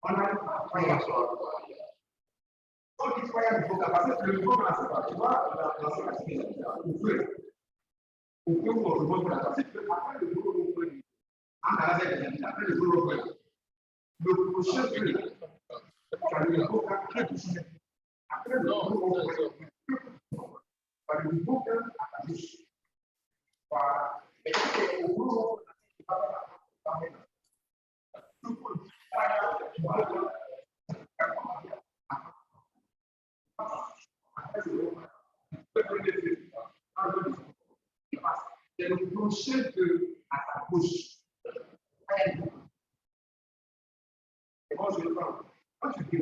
On n'arrive pas à faire la chose. Donc, il faut y aller parce que le niveau de la séparation, tu vois, la séparation, on peut vous rejoindre la parce que après le jour où on peut, après le jour où on peut, le prochain truc, ça lui faut qu'après tout ça, après le jour où on peut, ça lui faut qu'à la bouche. Voilà. Et c'est au jour où on peut, c'est le prochain à ta bouche. Et moi, je le prends. Quand tu dis,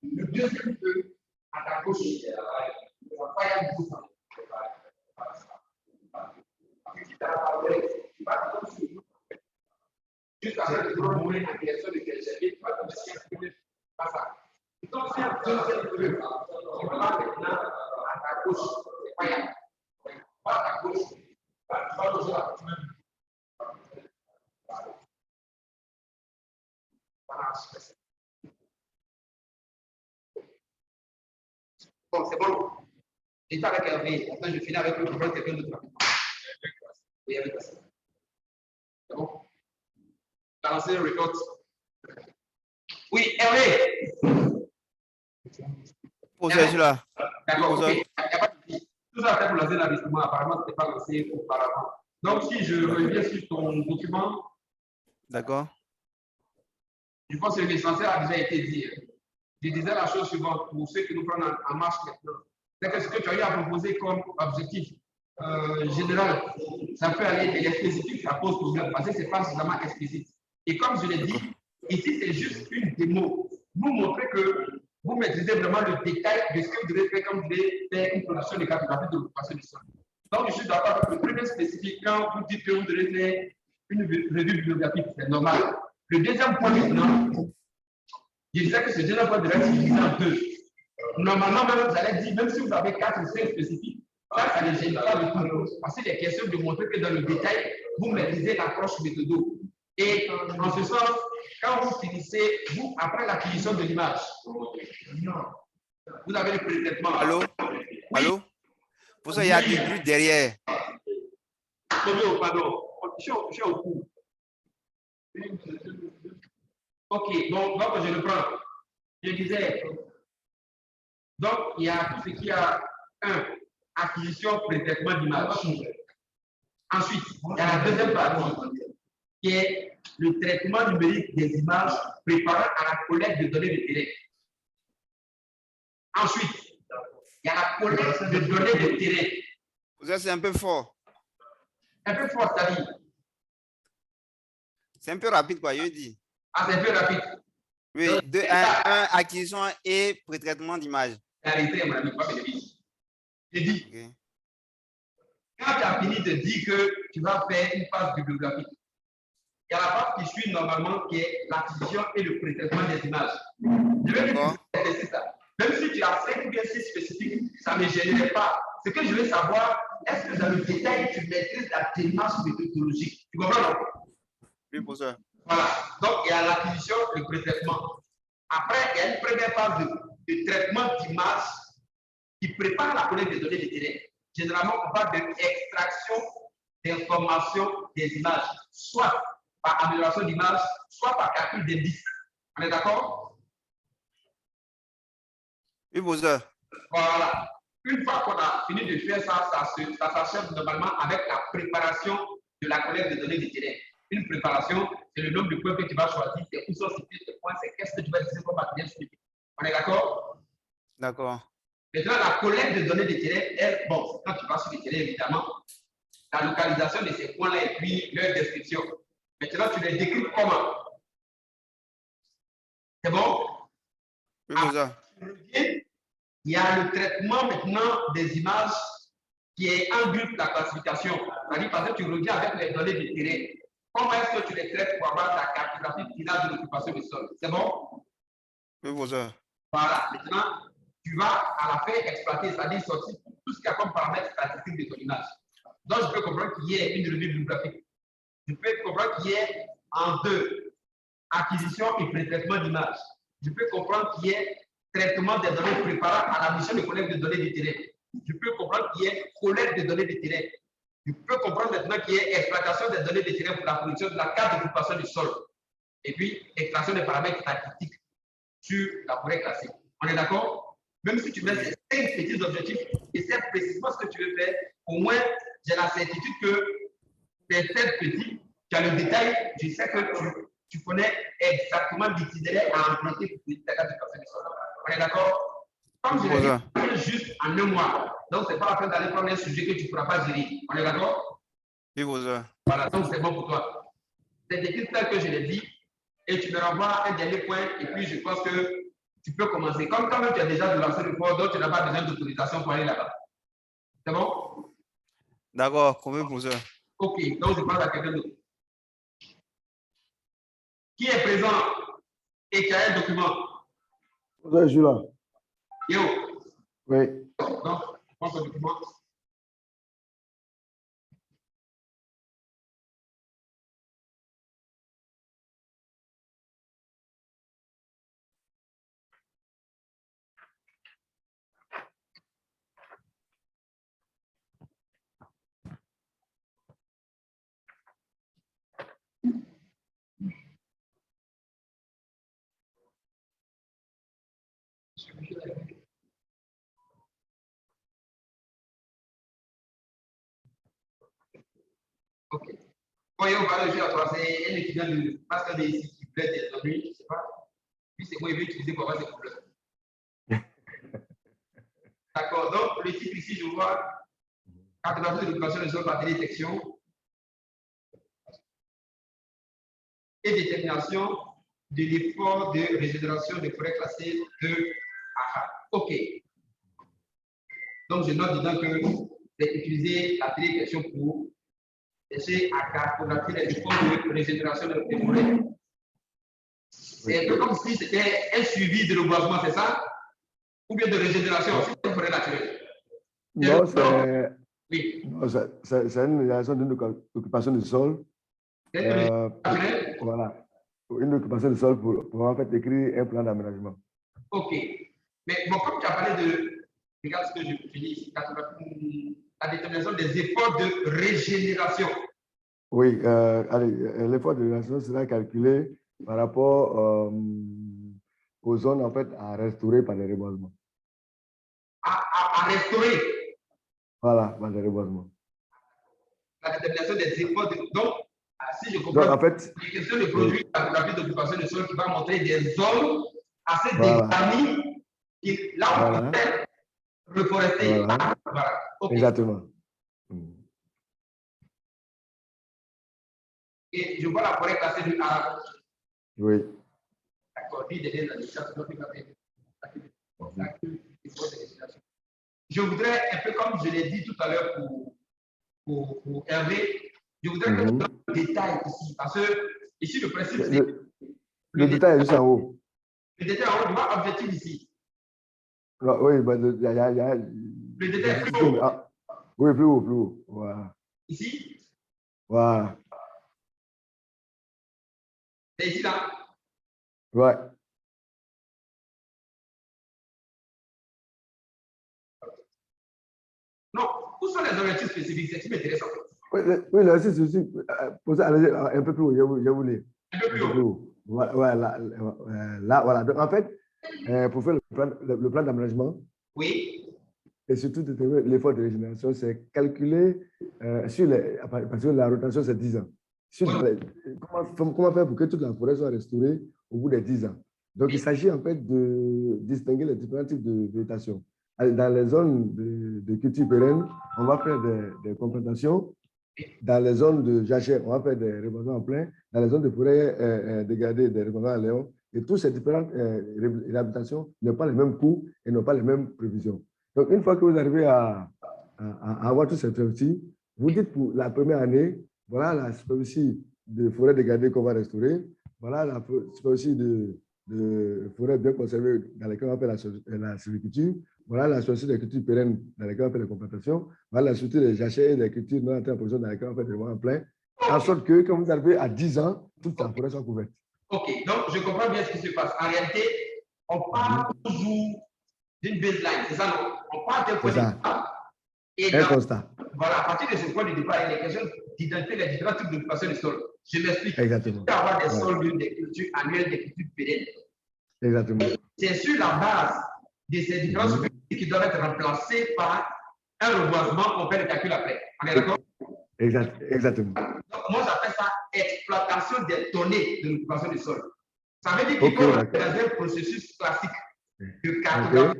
le deuxième feu à ta gauche, juste après le gros mourir en direction de quel chapitre, tu vas te dire pas ça. Donc, c'est un deuxième feu. Tu vas maintenant à ta gauche, c'est pas y'a. Pas à ta gauche, tu vas loger la partie même. Bon, c'est bon. J'étais avec Hervé. Maintenant, je finis avec le problème quelqu'un d'autre. Oui, avec ça. C'est bon? Balancer le record. Oui, Hervé. Posez là. D'accord, ok. Il n'y a pas de souci. Tout ça, c'est pour lancer l'investissement. Apparemment, ce n'était pas lancé auparavant. Donc, si je reviens sur ton document. D'accord. Je pense que l'essentiel a déjà été dit. Je disais la chose suivante pour ceux qui nous prennent en marche maintenant. C'est que ce que tu as eu à proposer comme objectif général, ça peut aller, et les spécifiques, ça pose problème parce que ce n'est pas suffisamment explicite. Et comme je l'ai dit, ici, c'est juste une démo. Vous montrez que vous maîtrisez vraiment le détail de ce que vous devez faire quand vous devez faire une production de cartographie de l'occupation du sol. Donc, je suis d'accord avec le premier spécifique quand vous dites que vous devez faire une revue bibliographique, c'est normal. Le deuxième point maintenant, je disais que ce deuxième point devrait être divisé en deux. Normalement, même vous allez dire, même si vous avez 4 ou 5 spécifiques, ça ne gêne pas le tout. Parce qu'il est question de montrer que dans le détail, vous maîtrisez l'approche méthodo. Et en ce sens, quand vous finissez, vous, après l'acquisition de l'image, vous avez le pré-traitement. Allô? Oui. Allô? Pour ça, il y a du bruit derrière. Pardon. Je suis au cours. Ok, donc je le prends. Je disais, donc il y a tout ce qui a acquisition, pré-traitement d'image. Ensuite, il y a la deuxième partie qui est le traitement numérique des images préparant à la collecte de données de terrain. Ensuite, il y a la collecte de données de terrain. Ça, c'est un peu fort. Un peu fort, c'est-à-dire. C'est un peu rapide, quoi, je dis. Ah, c'est un peu rapide. Oui, un acquisition et pré-traitement d'image. Arrêtez, mon ami, pas de bêtises. J'ai dit, okay. Quand tu as fini de dire que tu vas faire une phase bibliographique, il y a la phase qui suit normalement qui est l'acquisition et le pré-traitement des images. Je vais dire ça. Même si tu as 5 ou bien 6 spécifiques, ça ne me gênerait pas. Ce que je veux savoir, est-ce que dans le détail, tu maîtrises la démarche méthodologique? Tu comprends, non? Oui, pour ça. Voilà. Donc, il y a l'acquisition et le pré-traitement. Après, il y a une première phase de traitement d'images qui prépare la collecte des données de terrain. Généralement, on parle d'extraction d'informations des images, soit par amélioration d'images, soit par calcul d'indices. On est d'accord? Oui, pour ça. Voilà. Une fois qu'on a fini de faire ça, ça s'achève normalement avec la préparation de la collecte de données de terrain. Une préparation, c'est le nombre de points que tu vas choisir, c'est où sont situés ces points, c'est qu'est-ce que tu vas utiliser comme matériel suivi. On est d'accord? D'accord. Maintenant, la collecte de données de terrain, elle, bon, quand tu vas sur le terrain, évidemment, la localisation de ces points-là et puis leur description. Maintenant, tu les décris comment? C'est bon? Oui, pour ça. Il y a le traitement maintenant des images qui englobe la classification. C'est-à-dire, parce que tu reviens avec les données de terrain. Comment est-ce que tu les traites pour avoir ta cartographie finale de l'occupation du sol? C'est bon? Oui, pour ça. Voilà. Maintenant, tu vas à la fin exploiter, c'est-à-dire sortir tout ce qu'il y a comme paramètres statistiques de ton image. Donc, je peux comprendre qu'il y ait une revue bibliographique. Je peux comprendre qu'il y ait en deux, acquisition et pré-traitement d'images. Je peux comprendre qu'il y ait traitement des données préparant à la mission de collecte de données de terrain. Je peux comprendre qu'il y ait collecte de données de terrain. Je peux comprendre maintenant qu'il y ait exploitation des données de terrain pour la production de la carte d'occupation du sol. Et puis, extraction des paramètres statistiques sur la forêt classée. On est d'accord? Même si tu mets ces 5 petits objectifs et c'est précisément ce que tu veux faire, au moins, j'ai la certitude que les 7 petits, tu as le détail, je sais que tu connais exactement l'itinéraire à emprunter pour ta carte d'occupation du sol. On est d'accord? Comme je l'ai dit, juste en 1 mois. Donc, ce n'est pas la peine d'aller prendre un sujet que tu ne pourras pas gérer. On est d'accord? Oui, bonjour. Voilà, donc c'est bon pour toi. C'est écrit tel que je l'ai dit. Et tu me renvoies un dernier point, et puis je pense que tu peux commencer. Comme quand même tu as déjà de lancé le port, donc tu n'as pas besoin d'autorisation pour aller là-bas. C'est bon? D'accord, combien pour ça? Ok, donc je parle à quelqu'un d'autre. Qui est présent et qui a un document? Je suis là. Yo. Oui. Donc, je prends ton document. Ok. Voyez, on va le jeu à toi. C'est un étudiant de master de ici qui plaît des données, je ne sais pas. Puis c'est moi, il veut utiliser pour avoir ses problèmes. D'accord. Donc, le titre ici, je vois cartographie de l'occupation des zones par détection et détermination de l'effort de régénération des forêts classées de AHA. OK. Donc, je note dedans que c'est utiliser la télévision pour essayer à cartographier les efforts de régénération des forêts. C'est un peu comme si c'était un suivi de reboisement, c'est ça? Ou bien de régénération, c'est une forêt naturelle. Non, c'est oui. Une régénération d'une occupation du sol. Voilà. Une occupation du sol pour en fait écrire un plan d'aménagement. OK. Mais bon, comme tu as parlé de, regarde ce que je dis ici, la détermination des efforts de régénération. Oui, l'effort de régénération sera calculé par rapport aux zones en fait à restaurer par les reboisements. À restaurer. Voilà, par les reboisements. La détermination des efforts de. Donc, si je comprends, donc, en fait, les questions de produire la graphique d'occupation du sol qui va montrer des zones assez voilà. dégarnies qui, là où on peut reforester. Voilà. Voilà. Okay. Exactement. Et je vois la forêt classée du A. Oui. D'accord. Je voudrais, un peu comme je l'ai dit tout à l'heure pour Hervé, je voudrais que tu donnes le détail ici. Parce que ici, le principe, c'est. Le détail est juste en haut. Le détail en haut, tu vois objectif ici. Non, oui, il y a. Le détail est plus haut. Oui, plus haut, plus haut. Voilà. Ici? Voilà. C'est ici, là? Ouais. Non, où sont les objectifs spécifiques? C'est ce qui m'intéresse en fait. Oui, là, c'est aussi posé un peu plus haut, je vous lis. Un peu plus haut. Ouais, là, voilà. Donc, en fait, pour faire le plan d'aménagement, oui. Et surtout déterminer l'effort de régénération, c'est calculé parce que la rotation, c'est 10 ans. Comment faire pour que toute la forêt soit restaurée au bout des 10 ans? Donc, il s'agit en fait de distinguer les différents types de végétation. Dans les zones de culture pérenne, on va faire des complémentations. Dans les zones de jachère, on va faire des reboisements en plein. Dans les zones de forêt dégradées, des reboisements à léon. Et toutes ces différentes réhabilitations n'ont pas les mêmes coûts et n'ont pas les mêmes prévisions. Donc, une fois que vous arrivez à avoir tous ces prérequis, vous dites pour la première année, voilà la superficie de forêt dégradée qu'on va restaurer, voilà la superficie de forêt bien conservée dans laquelle on va faire la silviculture, Voilà la structure des cultures pérennes dans lesquelles on fait les complantations. Voilà la structure des jachères et des cultures non entrées en production dans lesquelles on fait des mois en plein. En sorte que quand vous arrivez à 10 ans, toute la forêt soit couverte. OK, donc je comprends bien ce qui se passe. En réalité, on part toujours d'une baseline, c'est ça, non? On part d'un point de départ. Et un constat. Voilà, à partir de ce point de départ, il est question d'identifier les différents types d'occupation du sol. Je m'explique. Exactement. Il peut y avoir des sols, des cultures annuelles, des cultures pérennes. Exactement. C'est sur la base de ces différents superficies qui doivent être remplacés par un reboisement qu'on fait le calcul après. On est d'accord? Exactement. Donc, moi, j'appelle ça exploitation des données de l'occupation du sol. Ça veut dire qu'il faut rentrer dans un processus classique de cartographie.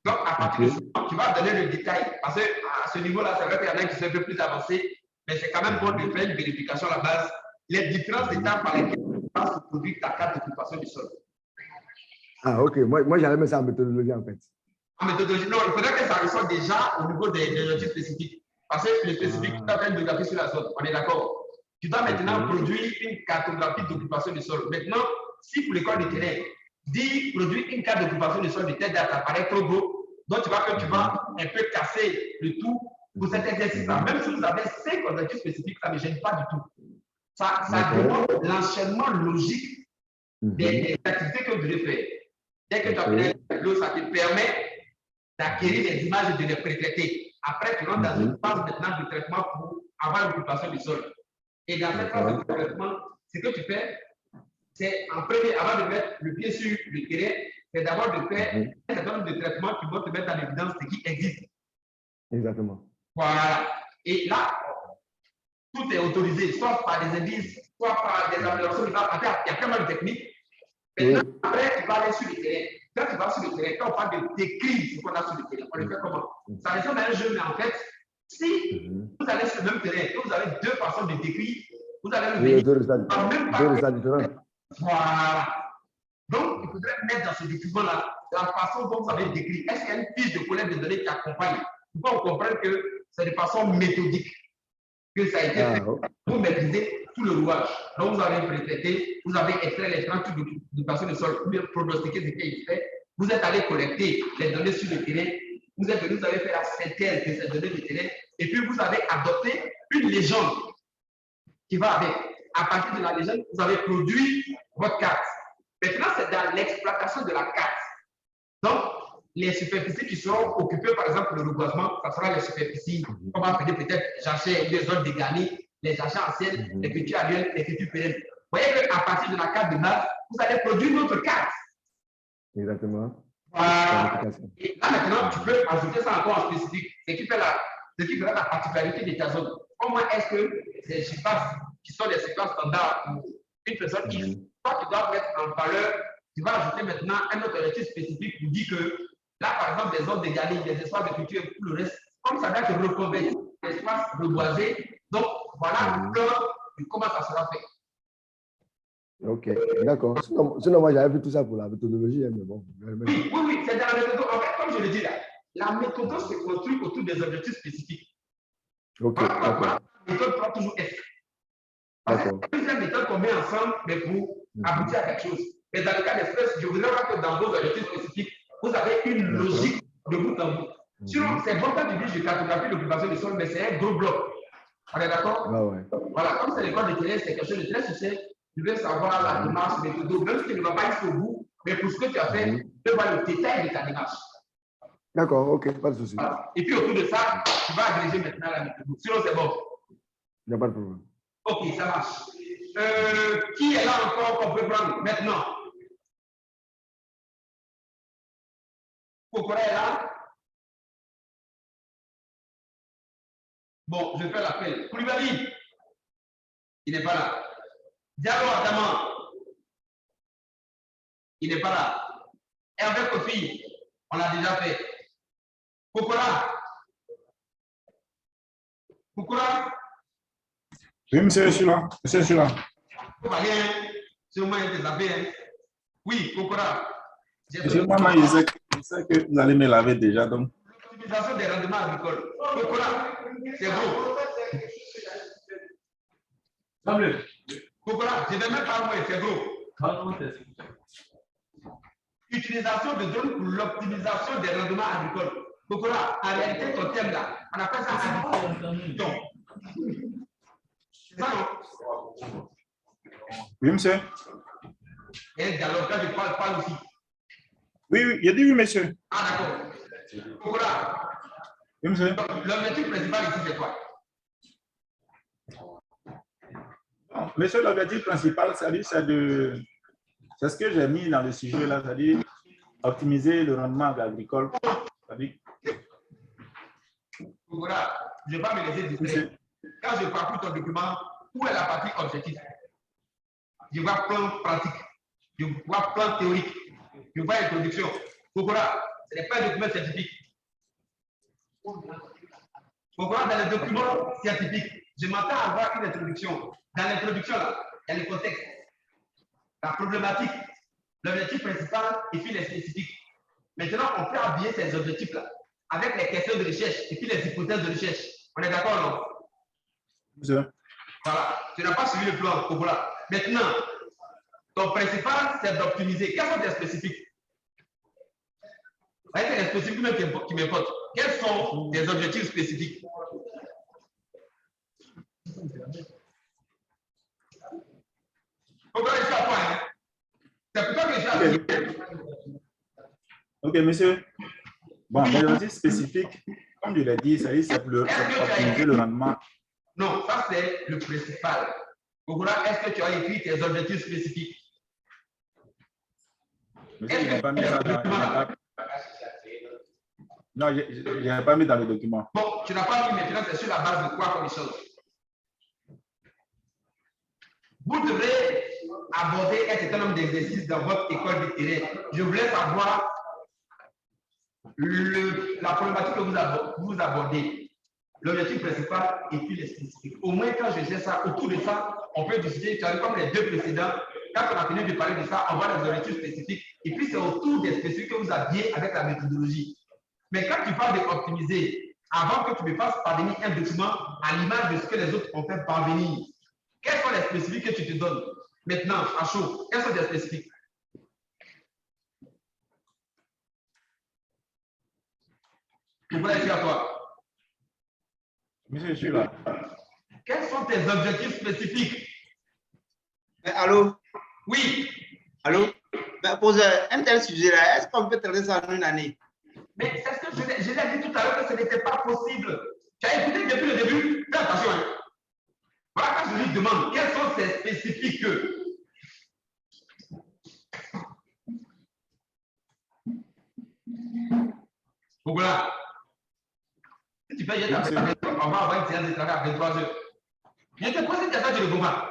Donc, à partir de ce moment, tu vas donner le détail. Parce qu'à ce niveau-là, c'est vrai qu'il y en a qui sont un peu plus avancés, mais c'est quand même bon de faire une vérification à la base. Les différentes étapes par lesquelles tu passes pour produire ta carte d'occupation du sol. Ah, OK. Moi j'allais mettre ça en méthodologie, en fait. En méthodologie, non, il faudrait que ça ressorte déjà au niveau des outils spécifiques. Parce que le spécifique, tu dois faire une biographie sur la zone. On est d'accord? Tu dois maintenant produire une cartographie d'occupation du sol. Maintenant, si pour l'école de terrain, dit produire une carte d'occupation du sol de telle date, ça paraît trop beau, donc tu vas un peu casser le tout pour cet exercice-là. Même si vous avez 5 objectifs spécifiques, ça ne gêne pas du tout. Ça demande l'enchaînement logique des activités que vous devez faire. Dès que tu as fait l'eau, ça te permet d'acquérir les images et de les pré-traiter. Après, tu rentres dans une phase maintenant de traitement pour avoir l'occupation du sol. Et dans cette phase de traitement, ce que tu fais, c'est en premier, avant de mettre le pied sur le terrain, c'est d'abord de faire un certain nombre de traitements qui vont te mettre en évidence ce qui existe. Exactement. Voilà. Et là, tout est autorisé, soit par des indices, soit par des améliorations. Il y a tellement de techniques. Maintenant, après, tu vas aller sur le terrain. Quand tu vas sur le terrain, quand on parle de décrire ce qu'on a sur le terrain, on le fait comment? Ça ressemble à un jeu, mais en fait, si vous allez sur le même terrain, que vous avez 2 façons de décrire, vous allez le venir en même temps. Voilà. Donc, il faudrait mettre dans ce document-là la façon dont vous avez décrit. Est-ce qu'il y a une fiche de collecte de données qui accompagne? Il faut comprendre que c'est de façon méthodique que ça a été fait pour maîtriser tout le rouage. Donc, vous avez pré-traité, vous avez extrait les 30 types d'occupation du sol, vous avez pronostiqué ce qui est fait, vous êtes allé collecter les données sur le terrain, vous êtes venu, vous avez fait la synthèse de ces données du terrain, et puis vous avez adopté une légende qui va avec. À partir de la légende, vous avez produit votre carte. Maintenant, c'est dans l'exploitation de la carte. Donc, les superficies qui seront occupées, par exemple, le reboisement, ça sera les superficies, on va appeler peut-être jachères, les zones dégarnies, les jachères anciennes, les cultures annuelles, les cultures pérennes. Vous voyez qu'à partir de la carte de base, vous allez produire une autre carte. Exactement. Voilà. Et là, maintenant, tu peux ajouter ça encore en spécifique, ce qui fera la particularité de ta zone. Comment est-ce que ces surfaces, qui sont des surfaces standards pour une personne X, toi, tu dois mettre en valeur, tu vas ajouter maintenant un autre objectif spécifique pour dire que là, par exemple, des zones d'égalité, des espaces de culture et tout le reste, comme ça va être reconverti, des espaces reboisés. Donc, voilà comment ça sera fait. OK, d'accord. Sinon, moi, j'avais vu tout ça pour la méthodologie, mais bon. Oui, c'est dans la méthode. En fait, comme je le dis là, la méthode se construit autour des objectifs spécifiques. OK, d'accord. La méthode prend toujours F. Parce que c'est une méthode qu'on met ensemble, mais pour aboutir à quelque chose. Mais dans le cas d'espèce, je voudrais voir que dans vos objectifs spécifiques, vous avez une logique de bout en bout. Sinon, c'est bon quand tu dis je cartographie l'occupation du sol, mais c'est un gros bloc. On est d'accord? Voilà, comme c'est l'école de terrain, c'est quelque chose de très succinct. Tu veux savoir la démarche, méthode, même si tu ne vas pas jusqu'au bout, mais pour ce que tu as fait, tu peux voir le détail de ta démarche. D'accord, OK, pas de souci. Voilà. Et puis autour de ça, tu vas agréger maintenant la méthode. Sinon, c'est bon. Il n'y a pas de problème. OK, ça marche. Qui est là encore qu'on peut prendre maintenant? Kokora est là? Bon, je fais l'appel. Koulibaly, il n'est pas là. Diallo Adama, il n'est pas là. Hervé Kofi, on l'a déjà fait. Kokora? Kokora? Oui, monsieur, je suis là. Monsieur, je suis là. Rien. C'est au moins des appels. Oui, Kokora. Monsieur Maman, je sais que vous allez me laver déjà. Donc. L'optimisation des rendements agricoles. Kokora, c'est gros. Kokora, je ne vais même pas voir, c'est gros. utilisation de drones pour l'optimisation des rendements agricoles. Donc là, en réalité, ton thème là, on appelle ça agriculture. C'est ça, non? Oui, monsieur. Et le dialogue, quand je parle aussi. Oui, oui, il a dit oui, monsieur. Ah, d'accord. Donc là, Oui, monsieur. l'objectif principal ici, c'est quoi? Bon, monsieur, l'objectif principal, c'est ce que j'ai mis dans le sujet là, c'est-à-dire optimiser le rendement agricole. Voilà, je ne vais pas me laisser distraire. Quand je parcours ton document, où est la partie objectif? Je vois plan pratique, je vois plan théorique, je vois introduction. Voilà, ce n'est pas un document scientifique. Voilà, dans le document scientifique, je m'attends à avoir une introduction. Dans l'introduction, il y a le contexte, la problématique, l'objectif principal et puis les spécifiques. Maintenant, on peut habiller ces objectifs-là avec les questions de recherche et puis les hypothèses de recherche. On est d'accord, non? Monsieur. Voilà, tu n'as pas suivi le plan. Voilà. Maintenant, ton principal, c'est d'optimiser. Quels sont tes spécifiques? C'est les spécifiques qui m'importent. Quels sont tes objectifs spécifiques? Pourquoi je suis à point, hein? C'est pour toi que je suis à point. Ok, monsieur. Bon, les objectifs spécifiques, comme je l'ai dit, c'est pour optimiser le rendement. Non, ça c'est le principal. Voilà, est-ce que tu as écrit tes objectifs spécifiques? Monsieur, je n'ai pas mis ça dans... Non, je n'ai pas mis dans le document. Bon, tu n'as pas mis maintenant, c'est sur la base de quoi comme chose? Vous devrez aborder un certain nombre d'exercices dans votre école de terrain. Je voulais savoir la problématique que vous abordez, l'objectif principal et puis les spécifiques. Au moins, quand je sais ça, autour de ça, on peut discuter, comme les deux précédents. Quand on a fini de parler de ça, on voit les objectifs spécifiques. Et puis, c'est autour des spécifiques que vous habillez avec la méthodologie. Mais quand tu parles d'optimiser, avant que tu me fasses parvenir un document à l'image de ce que les autres ont fait parvenir, quels sont les spécifiques que tu te donnes? Maintenant, à chaud, quels sont les spécifiques? Pourquoi est-ce à toi? Monsieur, je suis là. Quels sont tes objectifs spécifiques? Mais allô? Oui. Allô? Mais pour un tel sujet-là, est-ce qu'on peut traiter ça en une année? Mais c'est ce que je l'ai dit tout à l'heure que ce n'était pas possible. Tu as écouté depuis le début? Fais attention. Hein. Voilà, quand je lui demande quels sont ces spécifiques. Donc voilà. Si tu fais, on va avoir une séance de travail à 23 heures. Je te pose une question, tu ne comprends pas.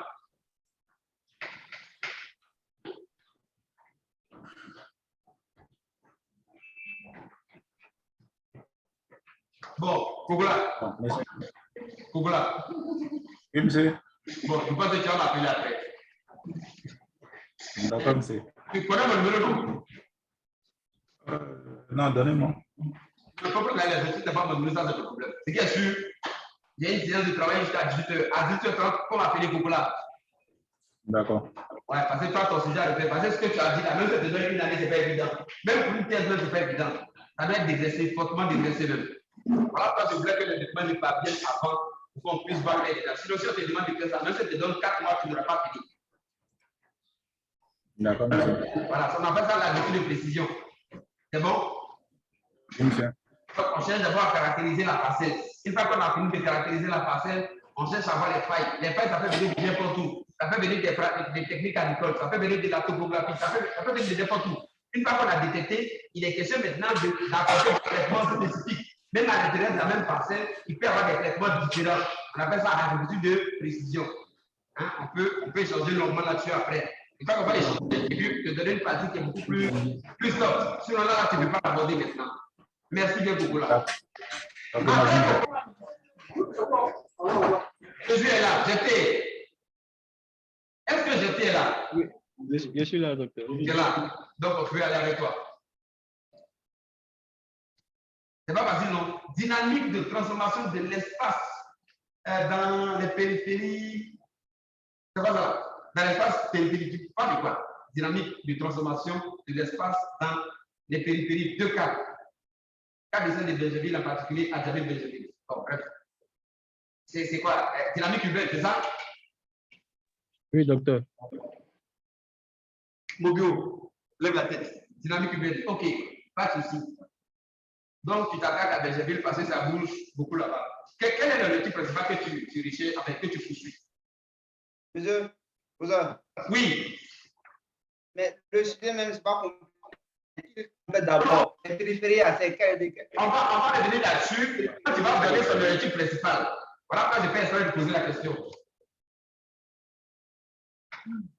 Bon, Kougoula. Kougoula. Oui, monsieur. Bon, je pense que tu vas m'appeler après. D'accord, monsieur. Tu connais mon numéro, non? Non, donnez-moi. Le problème là, les autres, pas mon numéro, ça c'est le problème. C'est bien sûr, il y a une séance de travail jusqu'à 18h. À 18h30, qu'on m'appelle Kougoula. D'accord. Ouais, parce que toi, ton sujet à refaire, parce que ce que tu as dit là, même si tu donnes une année, ce n'est pas évident. Même pour une thèse, ce n'est pas évident. Ça doit être dégraissé, fortement dégraissé même. Voilà pourquoi je voulais que le document ne parte bien avant pour qu'on puisse voir les détails. Sinon, si on te demande de faire ça, même si tu te donnes 4 mois, tu n'auras pas fini. D'accord, monsieur. Voilà, on appelle ça la notion de précision. C'est bon? Oui, monsieur. Donc, on cherche d'abord à caractériser la parcelle. Une fois qu'on a fini de caractériser la parcelle, on cherche à voir les failles. Les failles, ça peut venir de n'importe où. Ça peut venir des techniques agricoles, ça peut venir de la topographie, ça peut venir de n'importe où. Une fois qu'on a détecté, il est question maintenant d'apporter des traitements spécifiques. Même à l'intérieur de la même parcelle, il peut y avoir des traitements différents. On appelle ça agriculture de précision. Hein? On peut échanger longuement là-dessus après. Une fois qu'on va échanger, et puis te donner une pratique qui est beaucoup plus soft. Sinon là, tu ne peux pas l'aborder maintenant. Merci bien beaucoup là. Je suis là, j'étais. Est-ce que j'étais là? Oui, je suis là, docteur. Tu es là. Donc, on peut aller avec toi. C'est pas facile, non? Dynamique de transformation de l'espace dans les périphéries. C'est pas ça? Dans l'espace périphérique. Tu parles de quoi? dynamique de transformation de l'espace dans les périphéries. Deux cas. Cas de celle de Bergerville, en particulier à Djamé-Bergerville. Bon, bref. C'est quoi? Dynamique urbaine, c'est ça? Oui, docteur. Mobio, lève la tête. Dynamique urbaine. OK, pas de souci. Donc, tu t'attaques à Bergerville parce que ça bouge beaucoup là-bas. Quel est l'objectif principal que tu recherches, avec que tu poursuis? Monsieur, Oui. mais le sujet même, c'est pas compliqué. D'abord, les périphéries à ces cas. On va revenir là-dessus. Tu vas revenir sur l'objectif principal. Voilà pourquoi je fais exprès de poser la question.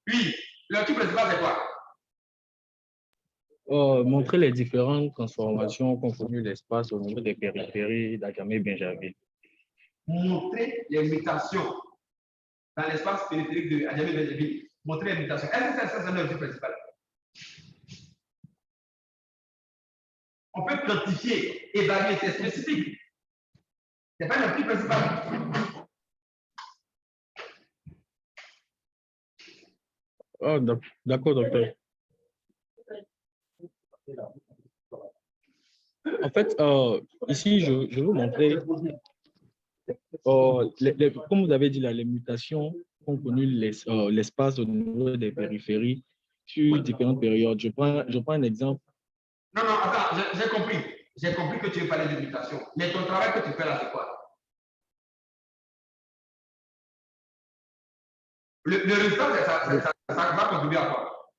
Oui, l'objectif principal, c'est quoi? Montrer les différentes transformations qu'ont connues l'espace au niveau des périphéries d'Adjamé-Bergerville. Montrer les mutations dans l'espace périphérique de Adjamé-Bergerville. Montrer les mutations. Est-ce que c'est l'objectif principal? On peut quantifier, évaluer, c'est spécifique. Ce n'est pas l'objectif principal. Oh, d'accord, docteur. En fait, ici, je veux vous montrer, comme vous avez dit, là, les mutations qu'ont connues l'espace au niveau des périphéries sur différentes périodes. Je prends un exemple. Non, attends, j'ai compris. J'ai compris que tu veux parler de mutation. Mais ton travail que tu fais là, c'est quoi? Le résultat, ça va contribuer à quoi?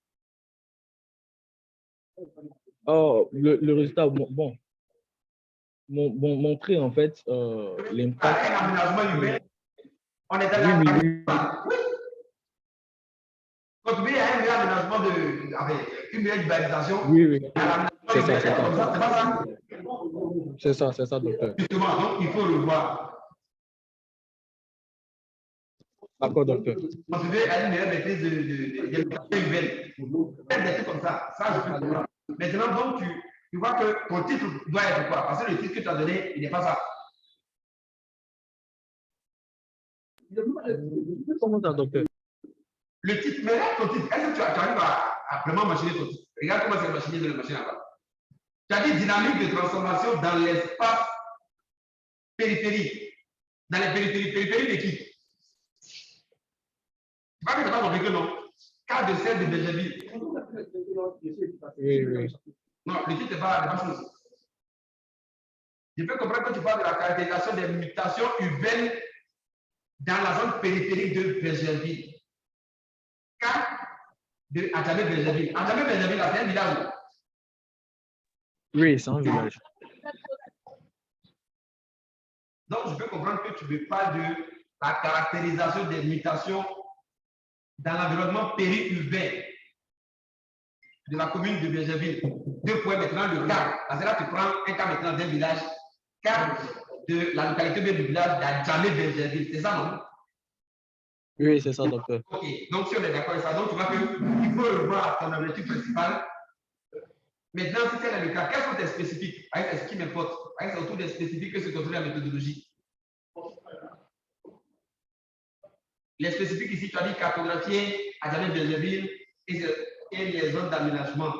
Oh, le résultat, bon, montrer en fait l'impact. Un aménagement humain, on est allé oui. Contribuer à un meilleur aménagement avec une meilleure urbanisation. Oui. C'est ça. C'est pas ça? C'est ça, docteur. Justement, donc il faut le voir. D'accord, docteur. Contribuer à une meilleure maîtrise des urbaines. Des trucs comme ça, je peux comprendre. Maintenant, donc, tu vois que ton titre doit être quoi? Parce que le titre que tu as donné, il n'est pas ça. Comment ça, docteur? Le titre, mais là, ton titre, est-ce que tu arrives à vraiment machiner ton titre? Regarde comment c'est machiné de la machine là-bas. Tu as dit dynamique de transformation dans l'espace périphérique. Dans les périphéries. Périphérie de qui? Tu vois que tu n'as pas compris que non? Cas de celle de Bergerville. Oui. Non, le titre n'est pas chose. Je peux comprendre que tu parles de la caractérisation des mutations urbaines dans la zone périphérique de Bergerville. Cas de Adjamé-Bergerville. Adjamé-Bergerville, c'est un village. Oui, c'est un village. Donc, je peux comprendre que tu me parles de la caractérisation des mutations dans l'environnement périurbain de la commune de Bergerville. Deux points maintenant, le cas. Parce que là, tu prends un cas maintenant d'un village, cas de la localité du village d'Adjamé-Bergerville. C'est ça, non? Oui, c'est ça, docteur. OK. Donc, si on est d'accord avec ça, donc tu vois qu'il faut revoir ton objectif principal. Maintenant, si c'est le cas, quels sont tes spécifiques? Avec ce qui m'importe. Avec surtout des spécifiques que se contrôle la méthodologie. Les spécifiques ici, tu as dit cartographier Adjamé-Bergerville et les zones d'aménagement.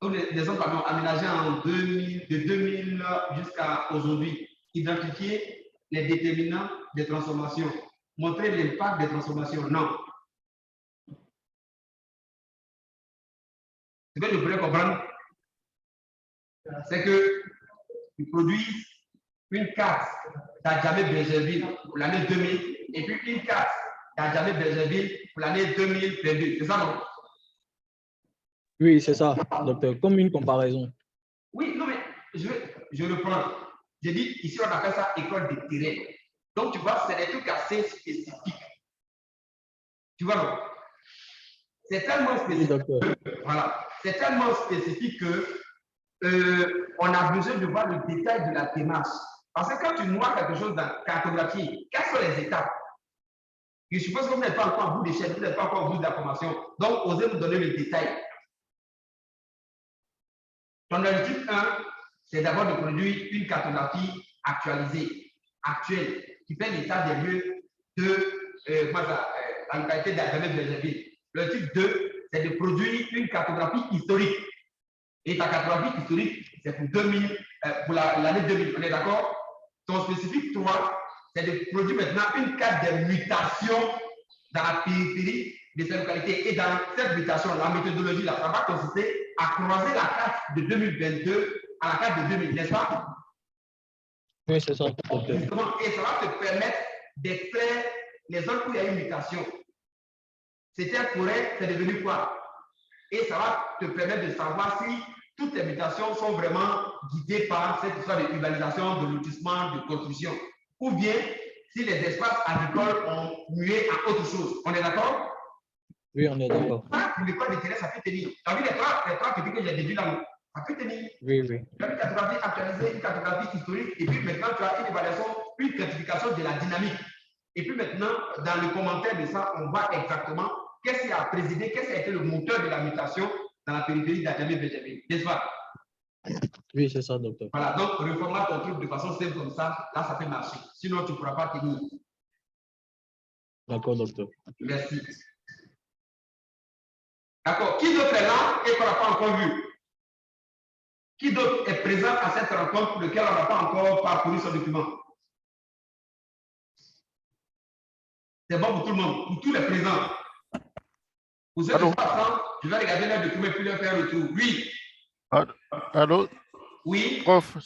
Les zones aménagées de 2000 jusqu'à aujourd'hui. Identifier les déterminants des transformations. Montrer l'impact des transformations. Non. Ce que je voulais comprendre, c'est que tu produis une carte d'Adjamé-Bergerville pour l'année 2000 et puis une carte d'Adjamé-Bergerville pour l'année 2022. C'est ça, non? Oui, c'est ça, docteur. Comme une comparaison. Oui, non, mais je reprends. J'ai dit, ici, on appelle ça école de terrain. Donc, tu vois, c'est des trucs assez spécifiques. Tu vois, non? C'est tellement spécifique. Oui, voilà. C'est tellement spécifique que on a besoin de voir le détail de la démarche. Parce que quand tu noies quelque chose dans cartographie, quelles sont les étapes? Je suppose que vous n'êtes pas encore au bout des chaînes, vous n'êtes pas encore au bout de la formation. Donc, osez nous donner le détail. Ton objectif 1, c'est d'abord de produire une cartographie actualisée, actuelle, qui fait l'état des lieux de la localité d'Adjamé-Bergerville. L'objectif 2, c'est de produire une cartographie historique. Et ta cartographie historique, c'est pour 2000, pour l'année 2000, on est d'accord? Ton spécifique 3, c'est de produire maintenant une carte des mutations dans la périphérie de ces localités. Et dans cette mutation, la méthodologie, là, ça va consister à croiser la carte de 2022 à la carte de 2000, n'est-ce pas? Oui, c'est ça. Justement, et ça va te permettre d'extraire les zones où il y a une mutation. C'était un forêt, c'est devenu quoi? Et ça va te permettre de savoir si toutes les mutations sont vraiment guidées par cette histoire de urbanisation, de lotissement, de construction. Ou bien si les espaces agricoles ont mué à autre chose. On est d'accord? Oui, on est d'accord. Pour l'école de terrain, ça peut tenir. Tu as vu les trois critiques que j'ai déduits là, ça peut tenir. Oui, oui. Tu as une cartographie actualisée, une cartographie historique, et puis maintenant tu as une évaluation, une quantification de la dynamique. Et puis maintenant, dans le commentaire de ça, on voit exactement qu'est-ce qui a présidé, qu'est-ce qui a été le moteur de la mutation dans la périphérie d'Adjamé-Benjamin. N'est-ce pas? Oui, c'est ça, docteur. Voilà, donc reformate ton truc de façon simple comme ça, là ça peut marcher. Sinon, tu ne pourras pas tenir. D'accord, docteur. Merci. D'accord. Qui d'autre est là et qu'on n'a pas encore vu? Qui d'autre est présent à cette rencontre pour lequel on n'a pas encore parcouru ce document? C'est bon pour tout le monde, pour tous les présents. Pour ceux qui sont absents, je vais regarder leur document et puis leur faire le tour. Oui. Allô? Oui. Prof,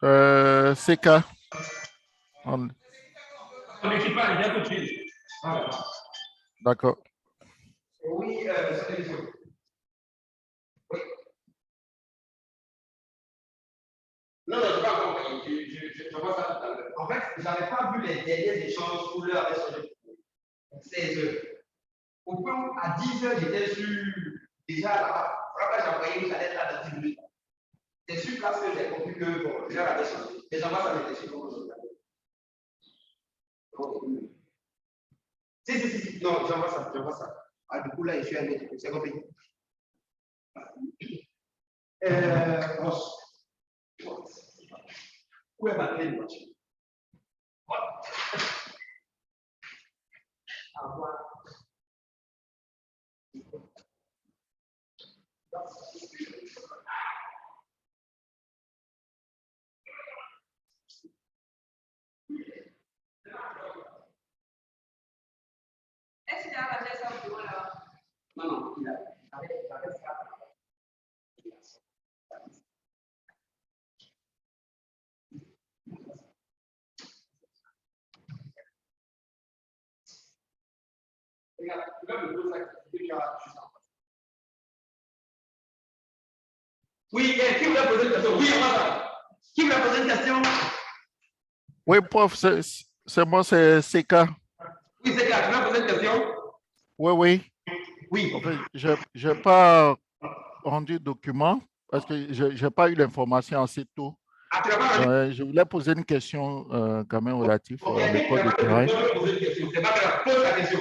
CK. On n'écrit pas, il y a tout de suite. D'accord. Oui, oui. Non, je n'ai pas compris. Je vois ça tout à l'heure. En fait, je n'avais pas vu les derniers échanges où l'heure avait changé. 16 heures. Au point où, à 10 heures, j'étais déjà là-bas. Après, j'ai envoyé, j'allais être là dans 10 minutes. C'est sur place que j'ai compris que bon, l'heure avait changé. Mais j'envoie ça m'était sur comment je Si. Non, j'envoie ça. Ah, du coup, là, je suis un autre. C'est compris. Où est ma clé de voiture? Voilà. Au revoir. Est-ce qu'il a rangé ça au bureau là? Non, il a ça. Regarde, tu vas me poser ça. Oui, qui voulait poser une question? Oui, qui voulait poser une question? Oui, prof, c'est moi, c'est CK. Oui, c'est clair. Tu veux poser une question? Oui. Oui. En fait, je n'ai pas rendu le document parce que je n'ai pas eu l'information assez tôt. Ah, tu n'as pas rendu? Je voulais poser une question quand même relative à l'école de terrain. C'est pas grave, pose la question.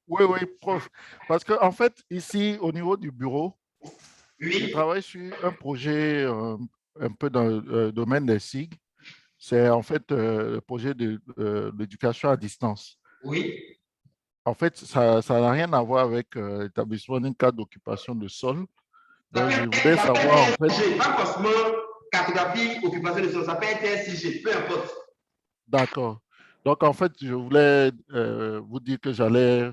Oui, prof. Parce qu'en fait, ici, au niveau du bureau, je Oui. travaille sur un projet un peu dans le domaine des SIG. C'est en fait le projet de l'éducation à distance. Oui. En fait, ça n'a rien à voir avec l'établissement d'une carte d'occupation de sol. Donc, je voulais savoir en fait. Pas forcément cartographie, occupation de sol, ça peut être SIG, peu importe. D'accord. Donc, en fait, je voulais vous dire que j'allais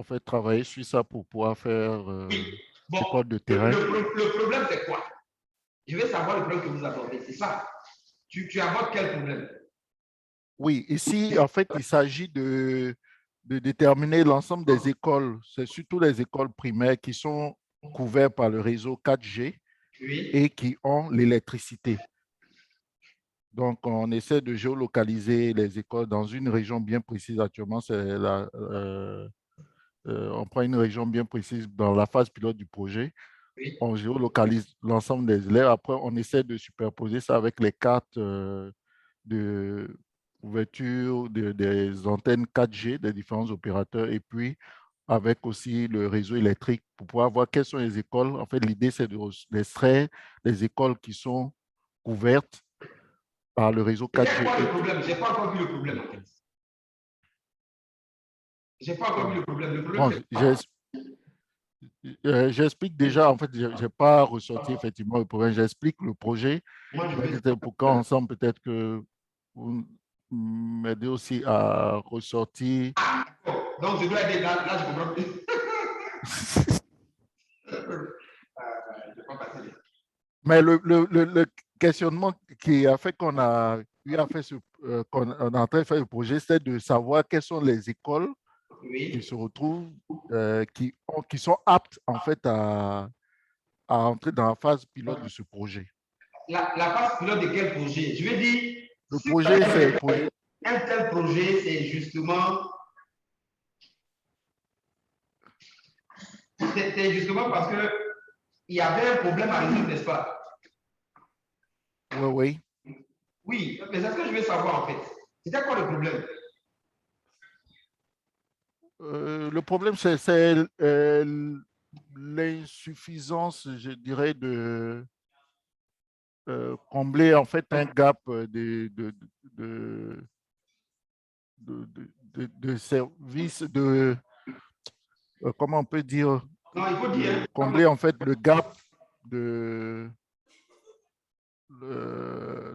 en fait travailler sur ça pour pouvoir faire Bon, l'école de terrain. le problème, c'est quoi? Je veux savoir le problème que vous abordez, c'est ça. Tu abordes quel problème? Oui, ici, en fait, il s'agit de déterminer l'ensemble des écoles, c'est surtout les écoles primaires qui sont couvertes par le réseau 4G et qui ont l'électricité. Donc, on essaie de géolocaliser les écoles dans une région bien précise. Actuellement, on prend une région bien précise dans la phase pilote du projet. On géolocalise l'ensemble des élèves. Après, on essaie de superposer ça avec les cartes de ouverture des antennes 4G des différents opérateurs et puis avec aussi le réseau électrique pour pouvoir voir quelles sont les écoles. En fait, l'idée, c'est d'extraire les écoles qui sont couvertes par le réseau 4G. C'est quoi le problème? Je n'ai pas encore vu le problème. Je n'ai pas encore vu le problème. Le problème, J'explique déjà, en fait, je n'ai pas ressorti effectivement le problème. J'explique le projet. Moi, je Donc, vais. c'est pourquoi ensemble, peut-être que vous m'aidez aussi à ressortir. Donc, je dois aider là, je comprends plus. Je pas passer. Mais le questionnement qui a fait qu'on a eu à faire qu'on est en train de faire le projet, c'est de savoir quelles sont les écoles qui Oui. se retrouvent, qui sont aptes en fait à entrer dans la phase pilote de ce projet. La phase pilote de quel projet? Je vais dire, Le si projet, c'est le projet. un tel projet, c'est justement, parce que il y avait un problème à résoudre, n'est-ce pas? Oui, oui. Oui, mais c'est ce que je veux savoir en fait. C'était quoi le problème? Le problème, c'est l'insuffisance, je dirais, de combler en fait un gap de, de services, comment on peut dire, Non, il faut dire. combler en fait le gap de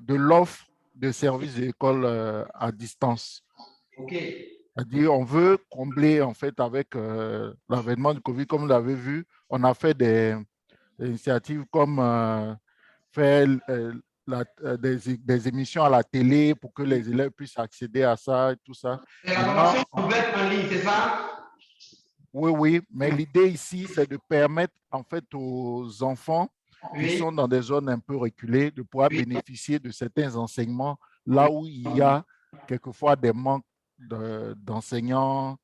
l'offre de services d'école à distance. Ok. C'est-à-dire, on veut combler en fait avec l'avènement du Covid, comme vous l'avez vu, on a fait des initiatives comme faire des émissions à la télé pour que les élèves puissent accéder à ça et tout ça. C'est la Maintenant, formation ouverte en ligne, c'est ça? oui, oui, mais l'idée ici, c'est de permettre en fait aux enfants qui Oui. sont dans des zones un peu reculées de pouvoir Oui. bénéficier de certains enseignements là où il y a quelquefois des manques d'enseignants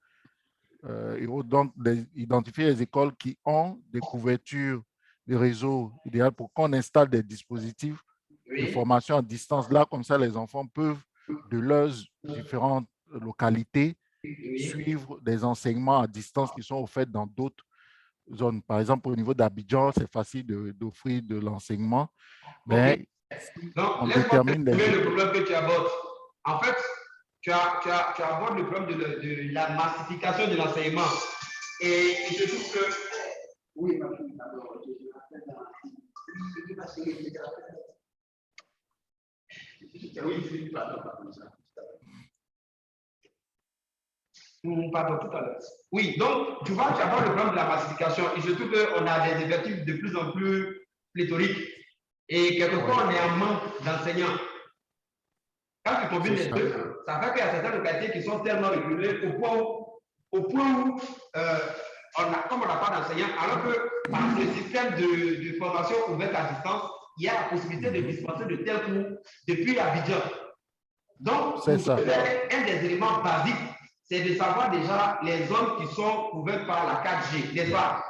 et autres. Donc, identifier les écoles qui ont des couvertures de réseau idéal pour qu'on installe des dispositifs de Oui. formation à distance. Là, comme ça, les enfants peuvent, de leurs différentes localités, Oui. suivre des enseignements à distance qui sont offerts dans d'autres zones. Par exemple, au niveau d'Abidjan, c'est facile d'offrir de l'enseignement, mais si Donc, on laisse-moi détermine les trouver le écoles. problème que tu abordes. En fait, tu abordes le problème de la massification de l'enseignement. Et je trouve que. Oui, pardon, tout à l'heure. Oui, donc, tu vois, tu abordes le problème de la massification. Et je trouve qu'on a des effectifs de plus en plus pléthoriques. Et quelquefois, on est en manque d'enseignants. Quand tu combines les deux, ça fait qu'il y a certaines localités qui sont tellement reculées au point où comme on n'a pas d'enseignants, alors que par le système de formation ouverte à distance, il y a la possibilité de dispenser de tels cours depuis Abidjan. Donc, C'est ça. un des éléments basiques, c'est de savoir déjà les zones qui sont couvertes par la 4G, n'est-ce pas?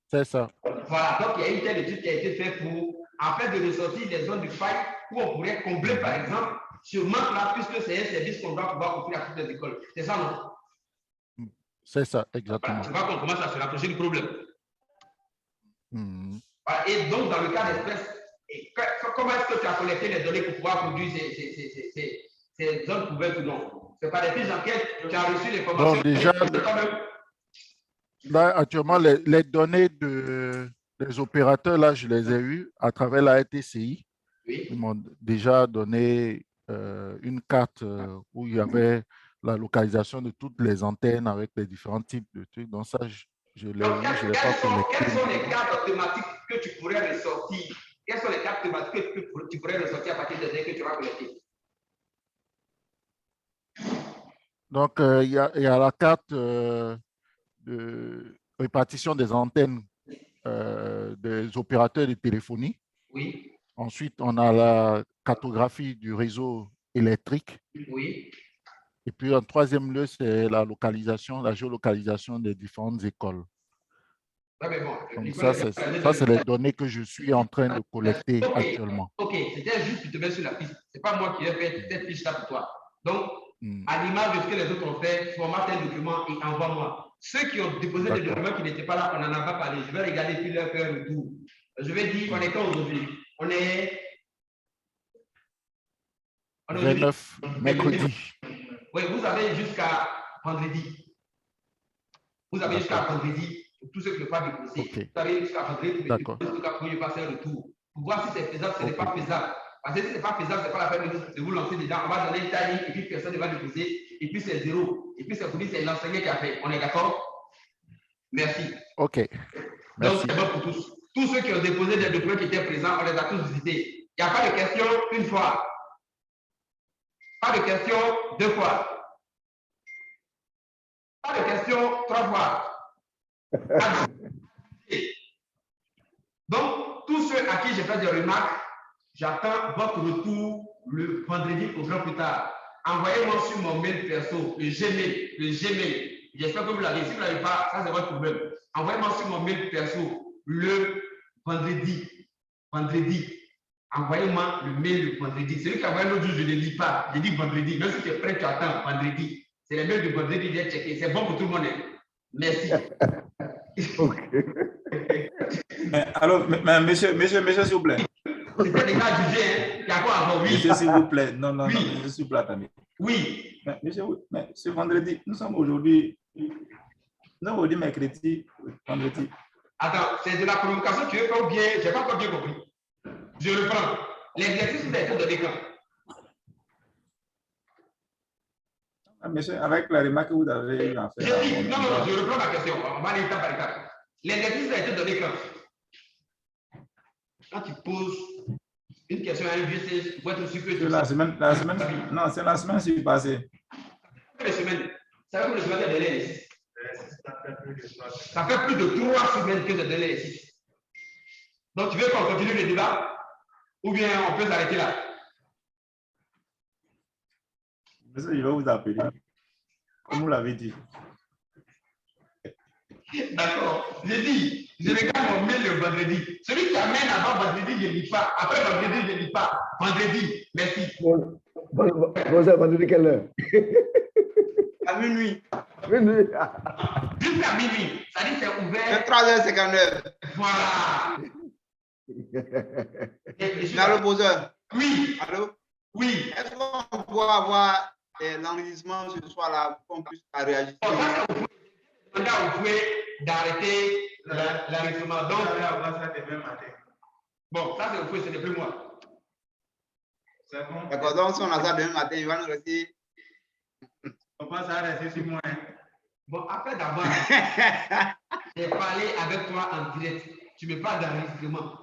C'est ça. Voilà, donc il y a une telle étude qui a été faite pour, en fait, de ressortir des zones du faille où on pourrait combler, par exemple, ce manque-là, puisque c'est un service qu'on doit pouvoir offrir à toutes les écoles. C'est ça, non? C'est ça, exactement. Voilà, tu vois qu'on commence à se rapprocher du problème. Mmh. Voilà, et donc, dans le cas d'espèce, comment est-ce que tu as collecté les données pour pouvoir produire ces zones couvertes ou non? C'est pas des fiches d'enquête, tu as reçu les formations. Donc, déjà, là, actuellement, les données des opérateurs, là, je les ai eues à travers la RTCI. Oui. Ils m'ont déjà donné une carte où il y avait la localisation de toutes les antennes avec les différents types de trucs. Donc, ça, je l'ai eu, je ne l'ai pas collecté. Quelles sont les cartes thématiques que tu pourrais ressortir? Quelles sont les cartes thématiques que tu pourrais ressortir à partir des données que tu vas collecter? Donc, il y a la carte de répartition des antennes des opérateurs de téléphonie. Oui. Ensuite, on a la cartographie du réseau électrique. Oui. Et puis, en troisième lieu, c'est la localisation, la géolocalisation des différentes écoles. Ouais, mais bon, donc, ça, c'est les données que je suis en train de collecter actuellement. Ok, c'était juste pour te mettre sur la piste. Ce n'est pas moi qui ai fait cette fiche-là pour toi. Donc, à l'image de ce que les autres ont fait, formate un document et envoie-moi. Ceux qui ont déposé des documents qui n'étaient pas là, on n'en a pas parlé. Je vais regarder puis leur faire le tour. Je vais dire, on est quand aujourd'hui? On est 29, mercredi. Oui, vous avez jusqu'à vendredi. Vous avez jusqu'à vendredi pour tous ceux qui ne peuvent pas déposer. Ok. Vous savez, jusqu'à vendredi, D'accord. pour passer un retour. Pour voir si c'est faisable, ce n'est pas faisable. Parce que si ce n'est pas faisable, ce n'est pas la peine de vous lancer dedans. On va donner une taille et puis personne ne va déposer. Et puis c'est zéro. Et puis c'est pour dire c'est l'enseignant qui a fait. On est d'accord? Merci. OK. Donc Merci. c'est bon pour tous. Tous ceux qui ont déposé des documents qui étaient présents, on les a tous visités. Il n'y a pas de question une fois. Pas de question deux fois. Pas de question trois fois. Donc, tous ceux à qui j'ai fait des remarques, j'attends votre retour le vendredi au grand plus tard. Envoyez-moi sur mon mail perso, le Gmail. J'espère que vous l'avez. Si vous ne l'avez pas, ça c'est votre problème. Envoyez-moi sur mon mail perso le vendredi. Envoyez-moi le mail le vendredi. Celui qui a envoyé l'autre jour, je ne lis pas. Je dis vendredi. Même si tu es prêt, tu attends vendredi. C'est les mails de vendredi, j'ai checké. C'est bon pour tout le monde. Merci. Alors, monsieur, s'il vous plaît. C'était déjà jugé, hein. Il y a quoi encore? Oui. Monsieur, s'il vous plaît. Non, Oui. monsieur, s'il vous plaît, attendez. Oui. Mais, monsieur, mais c'est vendredi. Nous sommes aujourd'hui mercredi, vendredi. Attends, c'est de la provocation, tu veux pas bien? Je n'ai pas encore bien compris. Je reprends. L'exercice vous a été donné quand? Monsieur, avec la remarque que vous avez eu en fait. Non, je reprends ma question. On va aller étape par étape. L'exercice vous a été donné quand? Quand tu poses une question à un vieux, c'est pour être sûr que tu la semaine, non, c'est la semaine qui est passée. Les semaines. Ça fait combien de semaines de délai ici? Ça fait plus de 3 semaines que de délai ici. Donc, tu veux qu'on continue le débat? Ou bien on peut s'arrêter là? Monsieur, il va vous appeler. Comme vous l'avez dit. D'accord. J'ai dit, je regarde mon mail le vendredi. Celui qui amène avant vendredi, je ne lis pas. Après vendredi, je ne lis pas. Vendredi, merci. Bonjour, vendredi, quelle heure? À minuit. Minuit. Jusqu'à minuit. Ça dit c'est ouvert. 23h59. Voilà. Allô, poseur. Oui. Allô? Oui. Est-ce qu'on peut avoir l'enregistrement ce soir-là pour qu'on puisse réagir? Bon, ça, vous pouvez d'arrêter l'enregistrement. Donc, bon, ça, c'est vous pouvez, ce n'est plus moi. C'est bon. D'accord, donc si on a ça demain matin, il va nous rester. On pense à rester sur moi. Bon, après d'abord, j'ai parlé avec toi en direct. Tu me parles d'enregistrement.